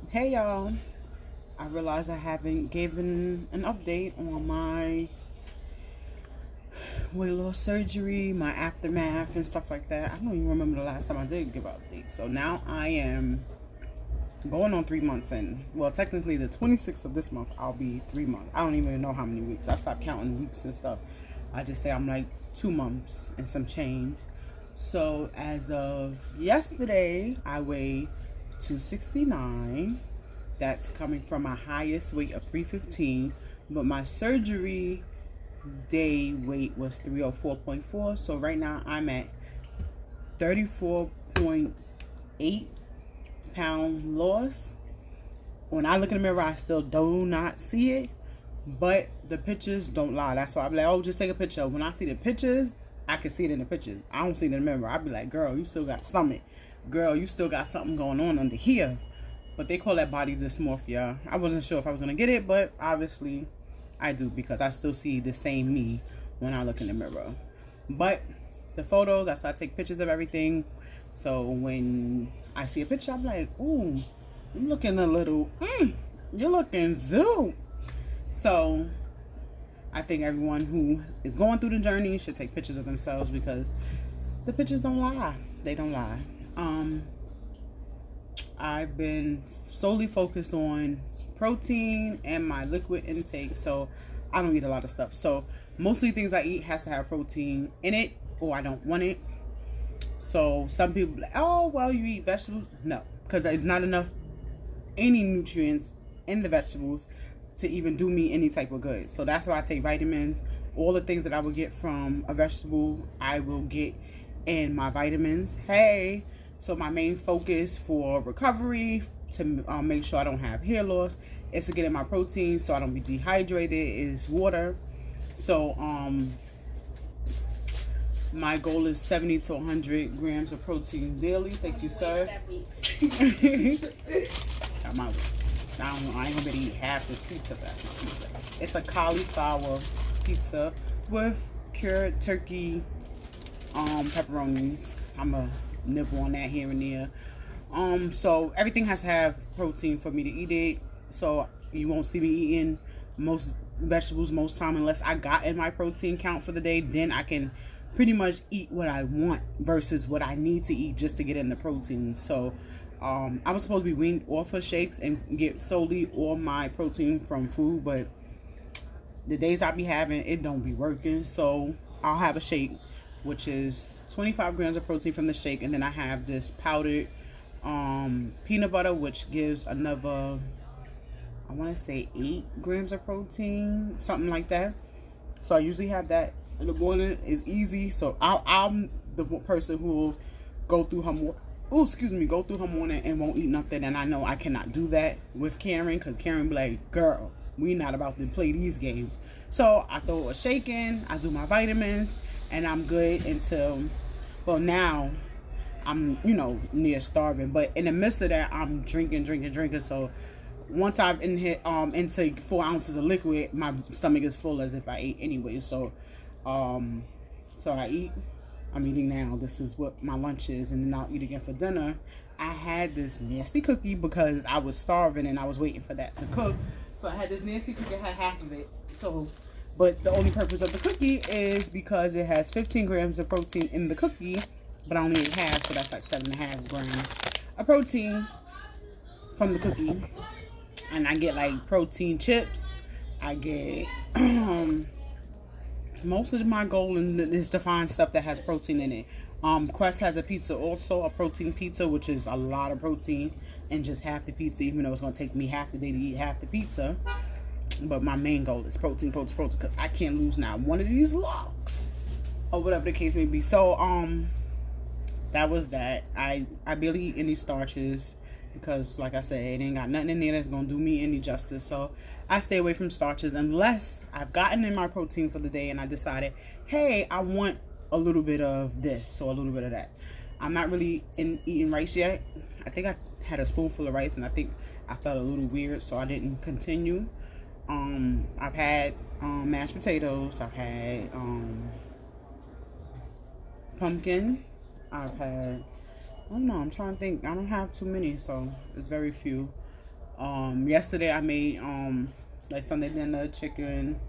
Hey y'all, I realized I haven't given an update on my weight loss surgery, my aftermath, and stuff like that. I don't even remember the last time I did give an update. So now I am going on 3 months in. Well, technically, the 26th of this month, I'll be 3 months. I don't even know how many weeks. I stopped counting weeks and stuff. I just say I'm like 2 months and some change. So as of yesterday, I weighed 269. That's coming from my highest weight of 315, but my surgery day weight was 304.4. So right now I'm at 34.8 pound loss. When I look in the mirror, I still do not see it, but the pictures don't lie. That's why I'm like, oh, just take a picture. When I see the pictures, I can see it in the pictures. I don't see it in the mirror. I'll be like, girl, you still got stomach. Girl, you still got something going on under here. But they call that body dysmorphia. I wasn't sure if I was going to get it, but obviously I do because I still see the same me when I look in the mirror. But the photos, I start to take pictures of everything. So when I see a picture, I'm like, ooh, you're looking a little, you're looking zoom. So I think everyone who is going through the journey should take pictures of themselves because the pictures don't lie. They don't lie. I've been solely focused on protein and my liquid intake, so I don't eat a lot of stuff. So mostly things I eat has to have protein in it, or I don't want it. So some people, like, oh well, you eat vegetables. No, because there's not enough any nutrients in the vegetables to even do me any type of good. So that's why I take vitamins. All the things that I would get from a vegetable, I will get in my vitamins. Hey, so my main focus for recovery, to make sure I don't have hair loss, is to get in my protein so I don't be dehydrated, is water. So my goal is 70 to 100 grams of protein daily. Thank you, sir. Got my I don't know, I ain't gonna be able to eat half this pizza. That's not pizza. It's a cauliflower pizza with cured turkey pepperonis. I'm a nibble on that here and there. So everything has to have protein for me to eat it. So you won't see me eating most vegetables most time unless I got in my protein count for the day. Then I can pretty much eat what I want versus what I need to eat just to get in the protein. So I was supposed to be weaned off of shakes and get solely all my protein from food, but the days I be having, it don't be working. So I'll have a shake, which is 25 grams of protein from the shake, and then I have this powdered peanut butter, which gives another, I want to say 8 grams of protein, something like that. So I usually have that in the morning. It's easy. So I'm the person who will go through her go through her morning and won't eat nothing. And I know I cannot do that with Karen, because Karen be like, girl, we not about to play these games. So I throw a shake in, I do my vitamins, and I'm good until, well, now I'm, near starving. But in the midst of that, I'm drinking. So once I've intake 4 ounces of liquid, my stomach is full as if I ate anyway. So I eat. I'm eating now. This is what my lunch is, and then I'll eat again for dinner. I had this nasty cookie because I was starving and I was waiting for that to cook. So I had this nasty cookie. I had half of it. So, but the only purpose of the cookie is because it has 15 grams of protein in the cookie, but I only ate half, so that's like 7.5 grams of protein from the cookie. And I get like protein chips. I get most of my goal is to find stuff that has protein in it. Quest has a pizza also, a protein pizza, which is a lot of protein and just half the pizza, even though it's going to take me half the day to eat half the pizza. But my main goal is protein, because I can't lose now one of these locks or whatever the case may be. So that was that. I barely eat any starches because, like I said, it ain't got nothing in there that's gonna do me any justice. So I stay away from starches unless I've gotten in my protein for the day and I decided, hey, I want a little bit of this or a little bit of that. I'm not really eating rice yet. I think I had a spoonful of rice and I think I felt a little weird, so I didn't continue. I've had mashed potatoes. I've had pumpkin. I've had, I don't know, I'm trying to think. I don't have too many, so it's very few. Yesterday I made like Sunday dinner chicken.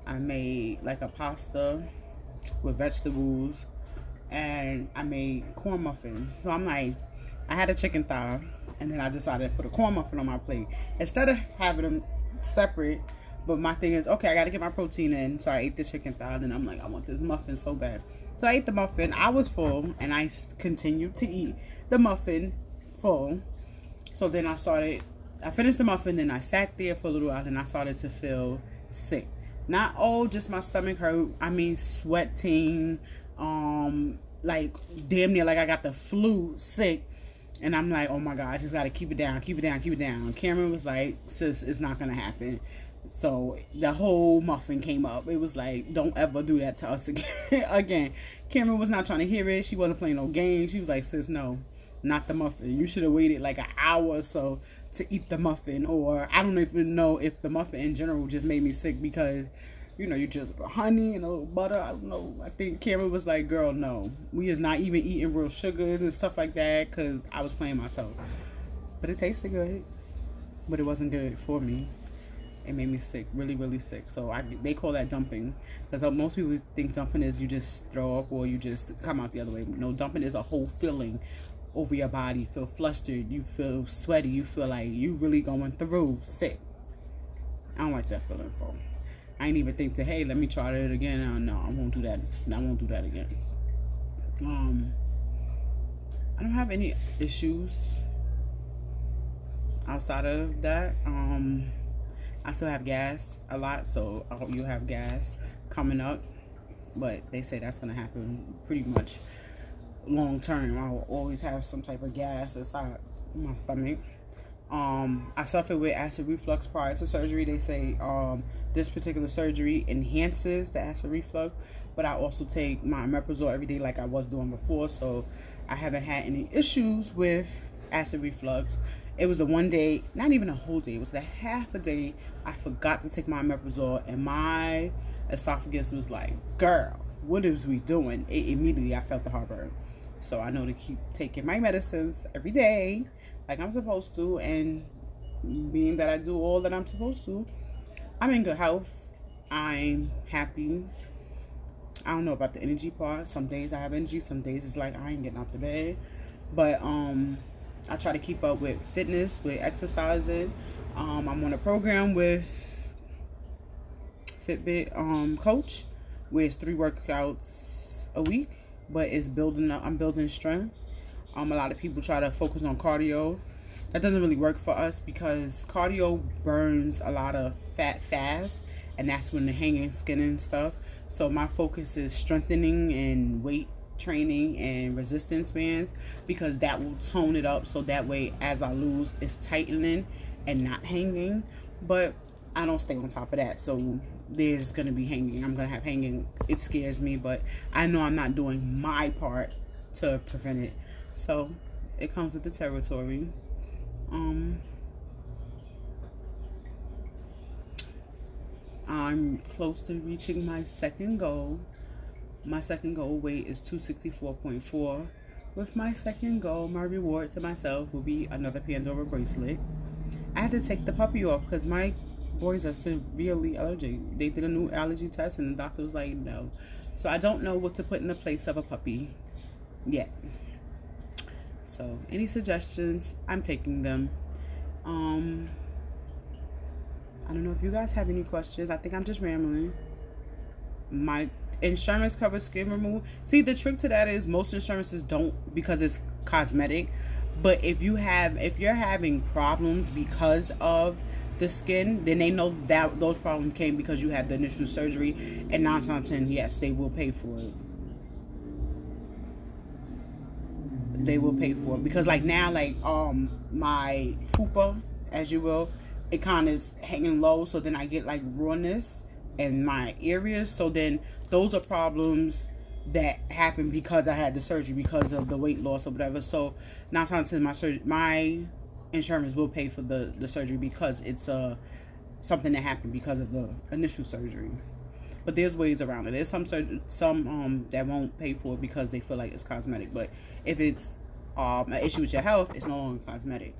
I made like a pasta with vegetables, and I made corn muffins. So I'm like, I had a chicken thigh, and then I decided to put a corn muffin on my plate instead of having them separate. But my thing is, okay, I got to get my protein in. So I ate the chicken thigh, and I'm like, I want this muffin so bad. So I ate the muffin. I was full, and I continued to eat the muffin full. So then I finished the muffin, then I sat there for a little while, and I started to feel sick. Not just my stomach hurt. I mean, sweating, like damn near like I got the flu, sick. And I'm like, oh my God, I just got to keep it down, keep it down, keep it down. Cameron was like, sis, it's not going to happen. So the whole muffin came up. It was like, don't ever do that to us again. Cameron was not trying to hear it. She wasn't playing no games. She was like, sis, no, not the muffin. You should have waited like an hour or so to eat the muffin. Or I don't even know if the muffin in general just made me sick because, you know, you just honey and a little butter. I don't know. I think Cameron was like, girl, no. We is not even eating real sugars and stuff like that because I was playing myself. But it tasted good. But it wasn't good for me. It made me sick, really, really sick. So they call that dumping. Because most people think dumping is you just throw up or you just come out the other way. No, dumping is a whole feeling over your body. You feel flustered. You feel sweaty. You feel like you really going through sick. I don't like that feeling. So I ain't even think to, hey, let me try it again. No, I won't do that. I won't do that again. I don't have any issues outside of that. I still have gas a lot, so I hope you'll have gas coming up. But they say that's going to happen pretty much long term. I will always have some type of gas inside my stomach. I suffered with acid reflux prior to surgery. They say this particular surgery enhances the acid reflux, but I also take my omeprazole every day like I was doing before, so I haven't had any issues with acid reflux. It was the one day, not even a whole day, it was the half a day I forgot to take my omeprazole, and my esophagus was like, girl, what is we doing? Immediately I felt the heartburn. So I know to keep taking my medicines every day like I'm supposed to, and being that I do all that I'm supposed to, I'm in good health. I'm happy. I don't know about the energy part. Some days I have energy, some days it's like I ain't getting out the bed. But I try to keep up with fitness, with exercising. I'm on a program with Fitbit coach where it's 3 workouts a week, but it's building up. I'm building strength. A lot of people try to focus on cardio. That doesn't really work for us because cardio burns a lot of fat fast, and that's when the hanging skin and stuff. So my focus is strengthening and weight training and resistance bands, because that will tone it up, so that way as I lose, it's tightening and not hanging. But I don't stay on top of that, so there's gonna be hanging. I'm gonna have hanging. It scares me, but I know I'm not doing my part to prevent it. So it comes with the territory. I'm close to reaching my second goal. My second goal weight is 264.4. With my second goal, my reward to myself will be another Pandora bracelet. I had to take the puppy off because my boys are severely allergic. They did a new allergy test and the doctor was like, no. So I don't know what to put in the place of a puppy yet. So any suggestions, I'm taking them. I don't know if you guys have any questions. I think I'm just rambling. My insurance covers skin removal. See, the trick to that is most insurances don't, because it's cosmetic. But if you're having problems because of the skin, then they know that those problems came because you had the initial surgery, and 9 times out of 10, yes, they will pay for it. They will pay for it because, like now, like my fupa, as you will, it kind of is hanging low, so then I get like rawness in my areas. So then those are problems that happen because I had the surgery, because of the weight loss or whatever. So 9 times out of 10, my insurance will pay for the surgery because it's something that happened because of the initial surgery. But there's ways around it. There's some that won't pay for it because they feel like it's cosmetic. But if it's an issue with your health, it's no longer cosmetic.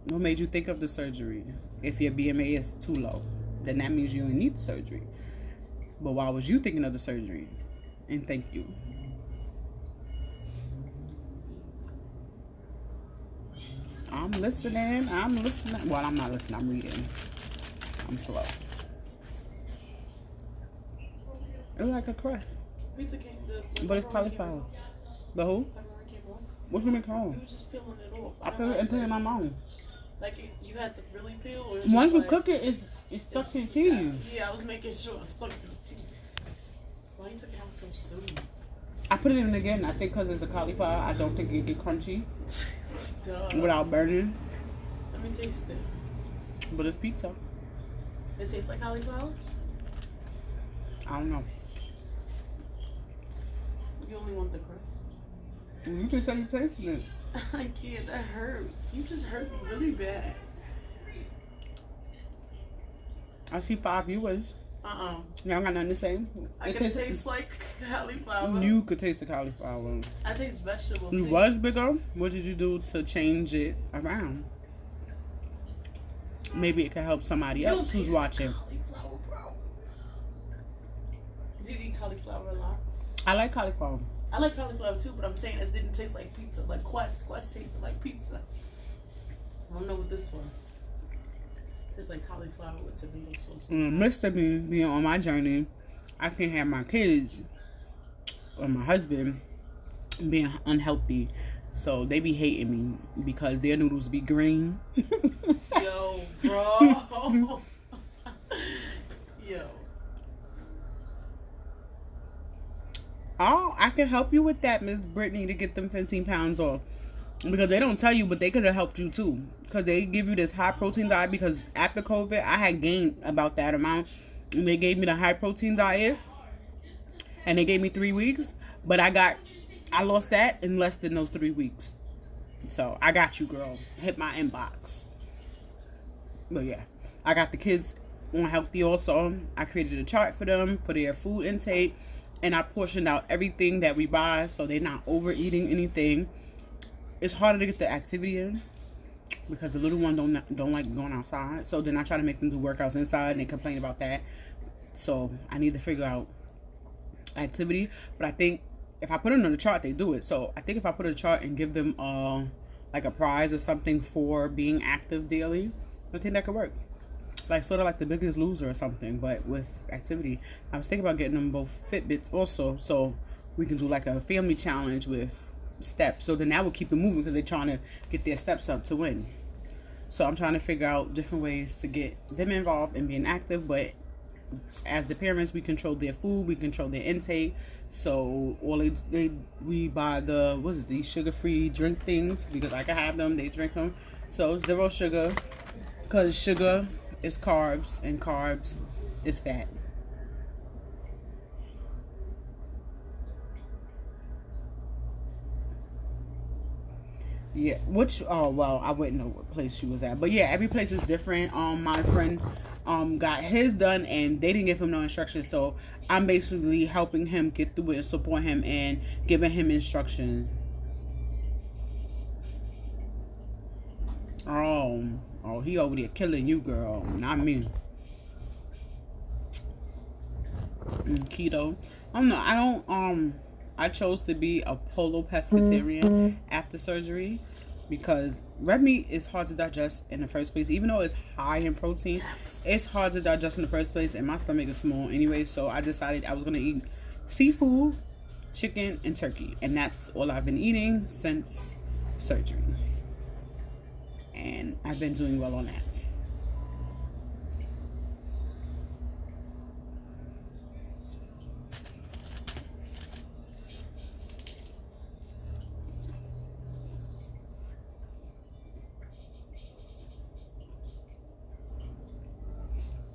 What made you think of the surgery? If your BMA is too low, then that means you don't need the surgery. But why was you thinking of the surgery? And thank you. I'm listening. Well, I'm not listening. I'm reading. I'm slow. It's like a crust. But it's cauliflower. The who? What you mean call? You were just peeling it off. I peel it and put it in my mouth. Like you had to really peel? Or Once you cook it, it's stuck to the cheese. Yeah, I was making sure it stuck to the cheese. Why you took it out so soon? I put it in again. I think because it's a cauliflower, I don't think it get crunchy without burning. Let me taste it. But it's pizza. It tastes like cauliflower? I don't know. You only want the crust. You just said you tasted it. I can't. That hurt. You just hurt me really bad. I see 5 viewers. Y'all got nothing to say? I can taste like cauliflower. You could taste the cauliflower. I taste vegetables. You was bigger? What did you do to change it around? Maybe it could help somebody else who's watching. Cauliflower, bro. Do you eat cauliflower a lot? I like cauliflower. I like cauliflower too, but I'm saying it didn't taste like pizza. Like Quest tasted like pizza. I don't know what this was. It tastes like cauliflower with tomato sauce. Mr. Me being on my journey, I can't have my kids or my husband being unhealthy. So they be hating me because their noodles be green. Yo, bro. Yo. Oh, I can help you with that, Miss Brittany, to get them 15 pounds off. Because they don't tell you, but they could have helped you too. Because they give you this high protein diet. Because after COVID, I had gained about that amount. And they gave me the high protein diet. And they gave me 3 weeks. But I lost that in less than those 3 weeks. So I got you, girl. Hit my inbox. But yeah, I got the kids on healthy also. I created a chart for them for their food intake. And I portioned out everything that we buy so they're not overeating anything. It's harder to get the activity in because the little one don't like going outside. So then I try to make them do workouts inside and they complain about that. So I need to figure out activity. But I think if I put it on the chart, they do it. So I think if I put a chart and give them like a prize or something for being active daily, I think that could work. Like sort of like the Biggest Loser or something, but with activity. I was thinking about getting them both Fitbits also, so we can do like a family challenge with steps. So then that will keep them moving because they're trying to get their steps up to win. So I'm trying to figure out different ways to get them involved in being active, but as the parents, we control their food, we control their intake. So all we buy these sugar-free drink things because I can have them, they drink them. So 0 sugar, because sugar is carbs and carbs is fat. Yeah, well, I wouldn't know what place she was at, but yeah, every place is different. My friend got his done and they didn't give him no instructions, so I'm basically helping him get through it and support him and giving him instructions. Oh, he over there killing you, girl, not me. Keto. I chose to be a polo pescatarian after surgery because red meat is hard to digest in the first place. Even though it's high in protein, it's hard to digest in the first place, and my stomach is small anyway. So I decided I was gonna eat seafood, chicken, and turkey, and that's all I've been eating since surgery. And I've been doing well on that.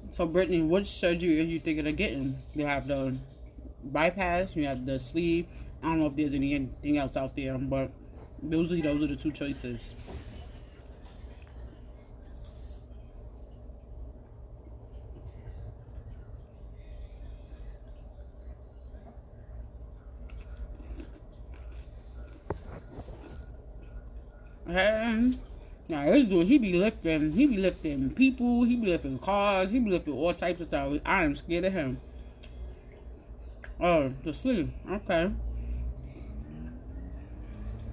So Brittany, which surgery are you thinking of getting? You have the bypass, you have the sleeve. I don't know if there's anything else out there, but those are the 2 choices. And Now this dude, he be lifting people, he be lifting cars, he be lifting all types of stuff. I am scared of him. Oh, to sleep. Okay.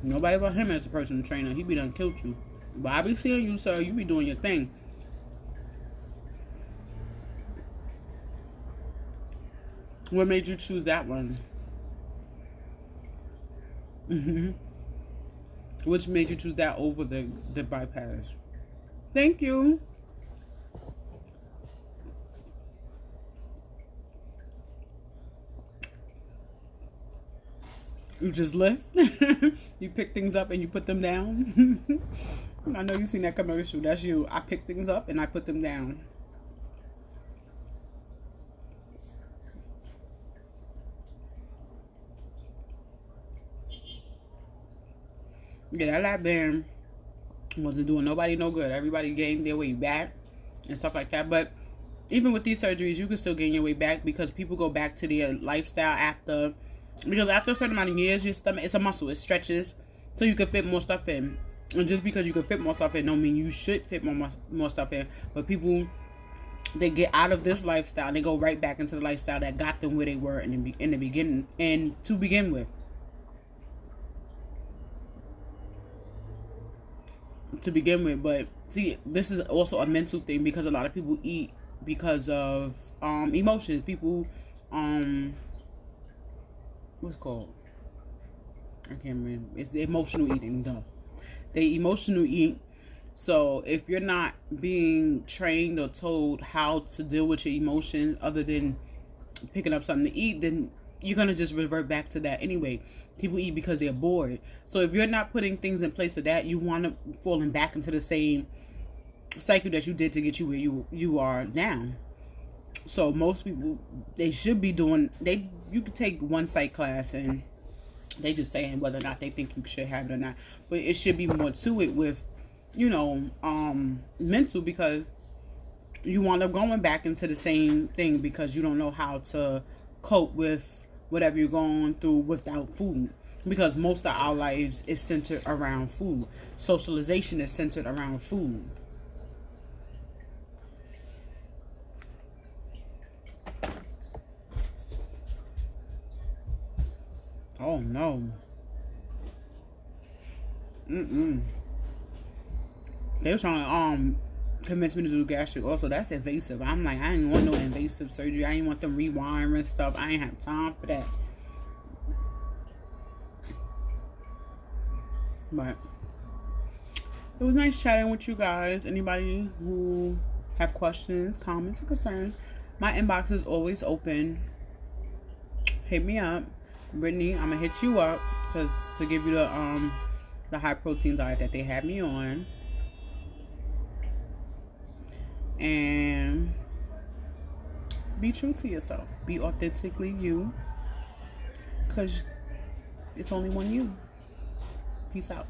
Nobody but him as a personal trainer. He be done killed you. But I be seeing you, sir. You be doing your thing. What made you choose that one? Which made you choose that over the bypass? Thank you. You just lift. You pick things up and you put them down. I know you seen that commercial. That's you. I pick things up and I put them down. Yeah, that lap band wasn't doing nobody no good. Everybody gained their way back and stuff like that. But even with these surgeries, you can still gain your way back because people go back to their lifestyle after. Because after a certain amount of years, your stomach, it's a muscle. It stretches so you can fit more stuff in. And just because you can fit more stuff in don't mean you should fit more stuff in. But people, they get out of this lifestyle and they go right back into the lifestyle that got them where they were in the beginning and to begin with. But see, this is also a mental thing because a lot of people eat because of emotions. People what's it called? I can't remember. It's the emotional eating, though. They emotional eat. So if you're not being trained or told how to deal with your emotions other than picking up something to eat, then you're going to just revert back to that anyway. People eat because they're bored. So if you're not putting things in place for that, you wind up falling back into the same cycle that you did to get you where you are now. So most people, they should be doing, you could take one psych class and they just saying whether or not they think you should have it or not. But it should be more to it with, mental, because you wind up going back into the same thing because you don't know how to cope with whatever you're going through without food. Because most of our lives is centered around food. Socialization is centered around food. Oh no. They were trying to convince me to do gastric also. That's invasive. I'm like, I ain't want no invasive surgery. I ain't want them rewiring stuff. I ain't have time for that. But it was nice chatting with you guys. Anybody who have questions, comments, or concerns, my inbox is always open. Hit me up. Brittany, I'm gonna hit you up because to give you the high protein diet that they had me on. And be true to yourself. Be authentically you. Because it's only one you. Peace out.